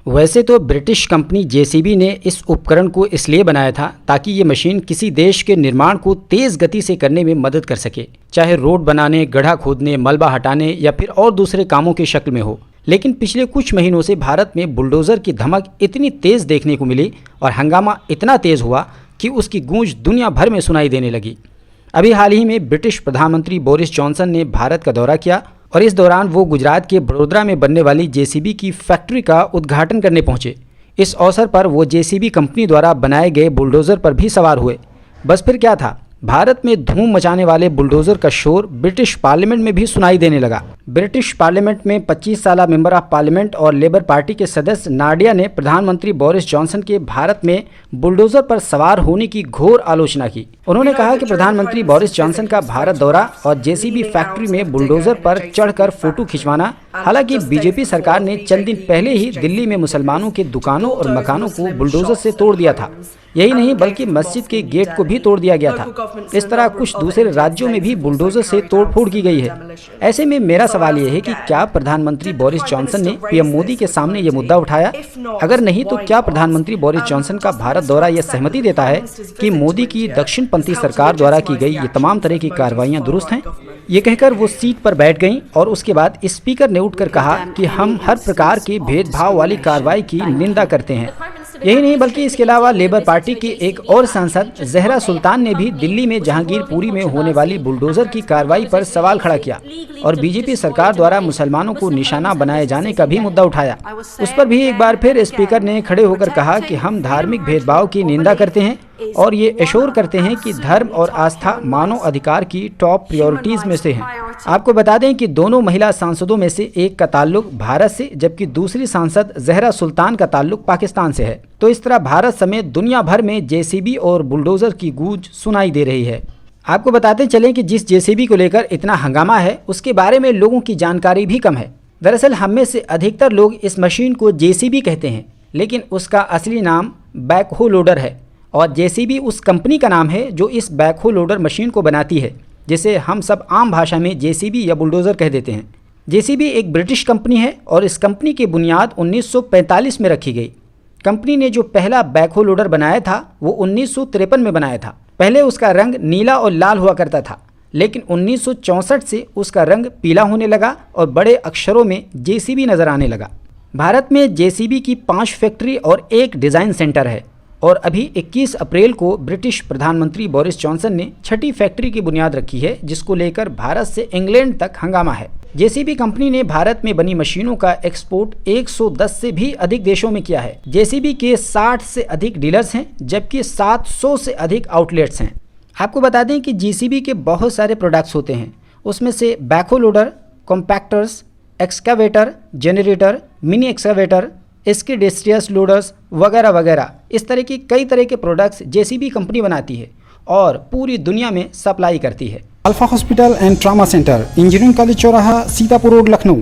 वैसे तो British company JCB ने इस उपकरण को इसलिए बनाया था ताकि ये मशीन किसी देश के निर्माण को तेज़ गति से करने में मदद कर सके, चाहे रोड बनाने, गड्ढा खोदने, मलबा हटाने या फिर और दूसरे कामों की शक्ल में हो। लेकिन पिछले कुछ महीनों से भारत में बुलडोज़र की धमक इतनी तेज़ देखने को मिली और हंगामा इतना तेज़ हुआ कि उसकी गूंज दुनिया भर में सुनाई देने लगी। अभी हाल ही में ब्रिटिश प्रधानमंत्री बोरिस जॉनसन ने भारत का दौरा किया और इस दौरान वो गुजरात के बड़ोदरा में बनने वाली जेसीबी की फैक्ट्री का उद्घाटन करने पहुंचे। इस अवसर पर वो जेसीबी कंपनी द्वारा बनाए गए बुलडोज़र पर भी सवार हुए। बस फिर क्या था, भारत में धूम मचाने वाले बुलडोज़र का शोर ब्रिटिश पार्लियामेंट में भी सुनाई देने लगा। ब्रिटिश पार्लियामेंट में 25 साला मेंबर ऑफ पार्लियामेंट और लेबर पार्टी के सदस्य नाडिया ने प्रधानमंत्री बोरिस जॉनसन के भारत में बुलडोज़र पर सवार होने की घोर आलोचना की। उन्होंने कहा कि प्रधानमंत्री बोरिस जॉनसन का भारत दौरा और जेसीबी फैक्ट्री में बुलडोज़र पर चढ़कर फोटो खिंचवाना, हालांकि बीजेपी सरकार ने चंद दिन पहले ही दिल्ली में मुसलमानों के दुकानों और मकानों को बुलडोज़र से तोड़ दिया था। यही नहीं बल्कि मस्जिद के गेट को भी तोड़ दिया गया था। इस तरह कुछ दूसरे राज्यों में भी बुलडोज़र से तोड़फोड़ की गई है। ऐसे में मेरा सवाल यह है कि क्या प्रधानमंत्री बोरिस जॉनसन ने पीएम मोदी के सामने ये मुद्दा उठाया? अगर नहीं तो क्या प्रधानमंत्री बोरिस जॉनसन का भारत दौरा यह सहमति देता है कि मोदी की दक्षिणपंथी सरकार द्वारा की गई ये तमाम तरह की कार्रवाइयाँ दुरुस्त हैं? ये कहकर वो सीट पर बैठ गईं और उसके बाद स्पीकर ने उठकर कहा कि हम हर प्रकार के भेदभाव वाली कार्रवाई की निंदा करते हैं। यही नहीं बल्कि इसके अलावा लेबर पार्टी की एक और सांसद जहरा सुल्तान ने भी दिल्ली में जहांगीरपुरी में होने वाली बुलडोज़र की कार्रवाई पर सवाल खड़ा किया और बीजेपी सरकार द्वारा मुसलमानों को निशाना बनाए जाने का भी मुद्दा उठाया। उस पर भी एक बार फिर स्पीकर ने खड़े होकर कहा कि हम धार्मिक भेदभाव की निंदा करते हैं और ये एश्योर करते हैं कि धर्म और आस्था मानव अधिकार की टॉप प्रायोरिटीज में से हैं। आपको बता दें कि दोनों महिला सांसदों में से एक का ताल्लुक भारत से जबकि दूसरी सांसद जहरा सुल्तान का ताल्लुक पाकिस्तान से है। तो इस तरह भारत समेत दुनिया भर में जेसीबी और बुलडोज़र की गूंज सुनाई दे रही है। आपको बताते चलें कि जिस जेसीबी को लेकर इतना हंगामा है उसके बारे में लोगों की जानकारी भी कम है। दरअसल हम में से अधिकतर लोग इस मशीन को जेसीबी कहते हैं, लेकिन उसका असली नाम बैकहो लोडर है और जेसीबी उस कंपनी का नाम है जो इस बैकहो लोडर मशीन को बनाती है, जिसे हम सब आम भाषा में जेसीबी या बुलडोज़र कह देते हैं। जेसीबी एक ब्रिटिश कंपनी है और इस कंपनी की बुनियाद 1945 में रखी गई। कंपनी ने जो पहला बैकहो लोडर बनाया था वो 1953 में बनाया था। पहले उसका रंग नीला और लाल हुआ करता था, लेकिन 1964 से उसका रंग पीला होने लगा और बड़े अक्षरों में जेसीबी नज़र आने लगा। भारत में जेसीबी की 5 फैक्ट्री और 1 डिज़ाइन सेंटर है और अभी 21 अप्रैल को ब्रिटिश प्रधानमंत्री बोरिस जॉनसन ने 6ठी फैक्ट्री की बुनियाद रखी है, जिसको लेकर भारत से इंग्लैंड तक हंगामा है। जेसीबी कंपनी ने भारत में बनी मशीनों का एक्सपोर्ट 110 से भी अधिक देशों में किया है। जेसीबी के 60 से अधिक डीलर्स हैं जबकि 700 से अधिक आउटलेट्स हैं। आपको बता दें कि जेसीबी के बहुत सारे प्रोडक्ट्स होते हैं, उसमें से backhoe loader, compactors, excavator, generator, mini excavator, इसके डिस्ट्रियस लोडर्स वगैरह वगैरह, इस तरह की कई तरह के प्रोडक्ट्स जेसीबी कंपनी बनाती है और पूरी दुनिया में सप्लाई करती है। Alpha hospital and trauma centre, engineering college चौराहा, सीतापुर रोड, लखनऊ।